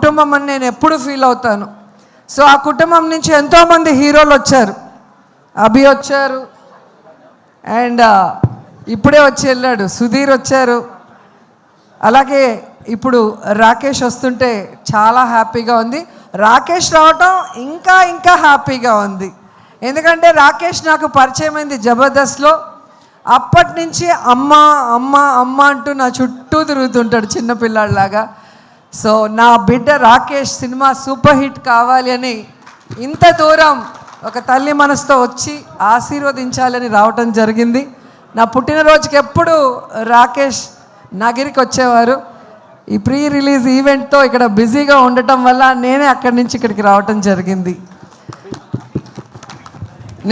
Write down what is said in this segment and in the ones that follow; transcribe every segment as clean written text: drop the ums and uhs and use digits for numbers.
కుటుంబం అని నేను ఎప్పుడు ఫీల్ అవుతాను. సో ఆ కుటుంబం నుంచి ఎంతోమంది హీరోలు వచ్చారు. అభి వచ్చారు, అండ్ ఇప్పుడే వచ్చి వెళ్ళాడు సుధీర్ వచ్చారు. అలాగే ఇప్పుడు రాకేష్ వస్తుంటే చాలా హ్యాపీగా ఉంది. రాకేష్ రావటం ఇంకా ఇంకా హ్యాపీగా ఉంది. ఎందుకంటే రాకేష్ నాకు పరిచయమైంది జబర్దస్త్లో. అప్పటి నుంచి అమ్మ అమ్మ అమ్మ అంటూ నా చుట్టూ తిరుగుతుంటాడు చిన్నపిల్లాడిలాగా. సో నా బిడ్డ రాకేష్ సినిమా సూపర్ హిట్ కావాలి అని ఇంత దూరం ఒక తల్లి మనసుతో వచ్చి ఆశీర్వదించాలని రావటం జరిగింది. నా పుట్టినరోజుకి ఎప్పుడు రాకేష్ నగిరికి వచ్చేవారు. ఈ ప్రీ రిలీజ్ ఈవెంట్తో ఇక్కడ బిజీగా ఉండటం వల్ల నేనే అక్కడి నుంచి ఇక్కడికి రావటం జరిగింది.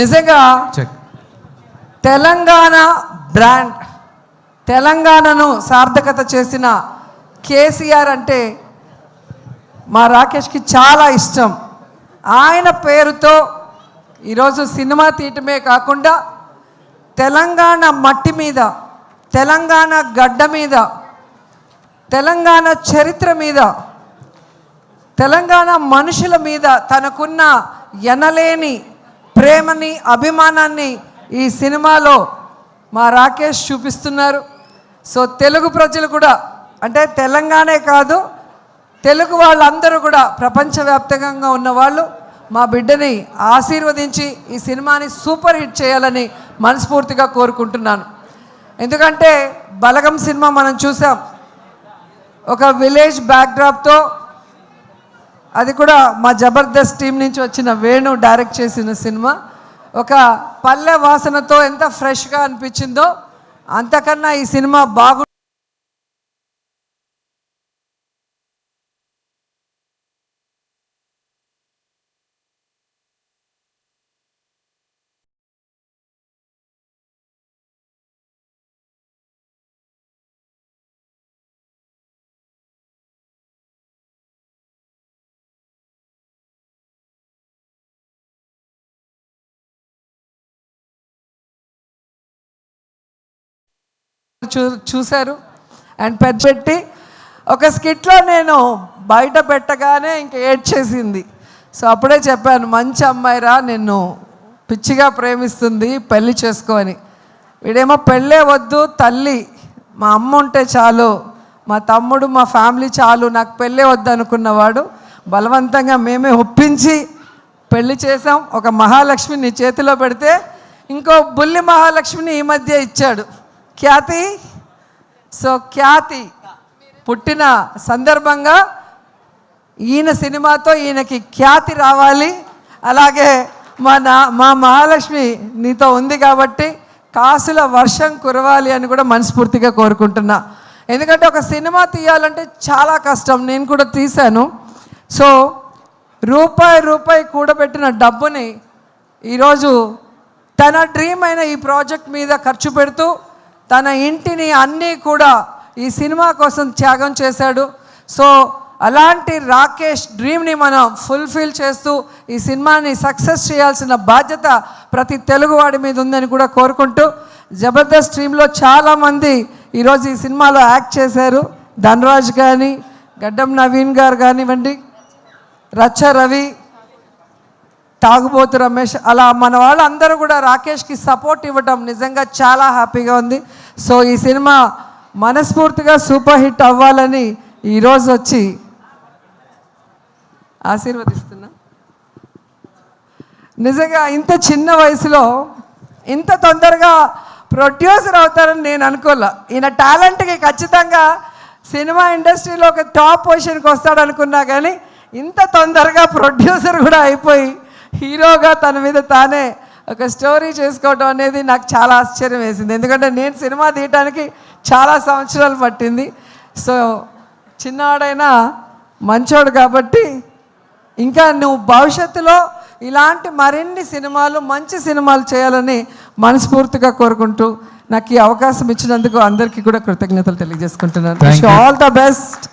నిజంగా తెలంగాణ బ్రాండ్, తెలంగాణను సార్థకత చేసిన కేసీఆర్ అంటే మా రాకేష్కి చాలా ఇష్టం. ఆయన పేరుతో ఈరోజు సినిమా తీయటమే కాకుండా తెలంగాణ మట్టి మీద, తెలంగాణ గడ్డ మీద, తెలంగాణ చరిత్ర మీద, తెలంగాణ మనుషుల మీద తనకున్న ఎనలేని ప్రేమని, అభిమానాన్ని ఈ సినిమాలో మా రాకేష్ చూపిస్తున్నారు. సో తెలుగు ప్రజలు కూడా, అంటే తెలంగాణే కాదు, తెలుగు వాళ్ళందరూ కూడా, ప్రపంచవ్యాప్తంగా ఉన్నవాళ్ళు మా బిడ్డని ఆశీర్వదించి ఈ సినిమాని సూపర్ హిట్ చేయాలని మనస్ఫూర్తిగా కోరుకుంటున్నాను. ఎందుకంటే బలగం సినిమా మనం చూసాం, ఒక విలేజ్ బ్యాక్డ్రాప్తో, అది కూడా మా జబర్దస్త్ టీం నుంచి వచ్చిన వేణు డైరెక్ట్ చేసిన సినిమా. ఒక పల్లె వాసనతో ఎంత ఫ్రెష్గా అనిపించిందో అంతకన్నా ఈ సినిమా బాగు చూశారు. అండ్ పెట్టి ఒక స్కిట్లో నేను బయట పెట్టగానే ఇంకా ఏడ్చేసింది. సో అప్పుడే చెప్పాను, మంచి అమ్మాయిరా, నిన్ను పిచ్చిగా ప్రేమిస్తుంది, పెళ్ళి చేసుకో అని. వీడేమో పెళ్ళే వద్దు, తల్లి మా అమ్మ ఉంటే చాలు, మా తమ్ముడు మా ఫ్యామిలీ చాలు, నాకు పెళ్ళే వద్దు అనుకున్నవాడు బలవంతంగా మేమే ఒప్పించి పెళ్ళి చేసాం. ఒక మహాలక్ష్మి నీ చేతిలో పెడితే ఇంకో బుల్లి మహాలక్ష్మిని ఈ మధ్య ఇచ్చాడు, ఖ్యాతి. సో ఖ్యాతి పుట్టిన సందర్భంగా ఈయన సినిమాతో ఈయనకి ఖ్యాతి రావాలి. అలాగే మా మహాలక్ష్మి నీతో ఉంది కాబట్టి కాసుల వర్షం కురవాలి అని కూడా మనస్ఫూర్తిగా కోరుకుంటున్నా. ఎందుకంటే ఒక సినిమా తీయాలంటే చాలా కష్టం, నేను కూడా తీశాను. సో రూపాయి కూడబెట్టిన డబ్బుని ఈరోజు తన డ్రీమ్ అయిన ఈ ప్రాజెక్ట్ మీద ఖర్చు పెడుతూ తన ఇంటిని అన్నీ కూడా ఈ సినిమా కోసం త్యాగం చేశాడు. సో అలాంటి రాకేష్ డ్రీమ్ని మనం ఫుల్ఫిల్ చేస్తూ ఈ సినిమాని సక్సెస్ చేయాల్సిన బాధ్యత ప్రతి తెలుగువాడి మీద ఉందని కూడా కోరుకుంటూ, జబర్దస్త్ టీంలో చాలామంది ఈరోజు ఈ సినిమాలో యాక్ట్ చేశారు. ధనరాజ్ కానీ, గడ్డం నవీన్ గారు కానివ్వండి, రచ్చ రవి, తాగుబోతు రమేష్, అలా మన వాళ్ళందరూ కూడా రాకేష్కి సపోర్ట్ ఇవ్వటం నిజంగా చాలా హ్యాపీగా ఉంది. సో ఈ సినిమా మనస్ఫూర్తిగా సూపర్ హిట్ అవ్వాలని ఈరోజు వచ్చి ఆశీర్వదిస్తున్నా. నిజంగా ఇంత చిన్న వయసులో ఇంత తొందరగా ప్రొడ్యూసర్ అవుతారని నేను అనుకోలే. ఈయన టాలెంట్కి ఖచ్చితంగా సినిమా ఇండస్ట్రీలో ఒక టాప్ పొజిషన్కి వస్తాడనుకున్నా, కానీ ఇంత తొందరగా ప్రొడ్యూసర్ కూడా అయిపోయి హీరోగా తన మీద తానే ఒక స్టోరీ చేసుకోవడం అనేది నాకు చాలా ఆశ్చర్యం వేసింది. ఎందుకంటే నేను సినిమా తీయటానికి చాలా సంవత్సరాలు పట్టింది. సో చిన్నవాడైనా మంచోడు కాబట్టి ఇంకా నువ్వు భవిష్యత్తులో ఇలాంటి మరిన్ని సినిమాలు, మంచి సినిమాలు చేయాలని మనస్ఫూర్తిగా కోరుకుంటూ నాకు ఈ అవకాశం ఇచ్చినందుకు అందరికీ కూడా కృతజ్ఞతలు తెలియజేసుకుంటున్నాను. All the best.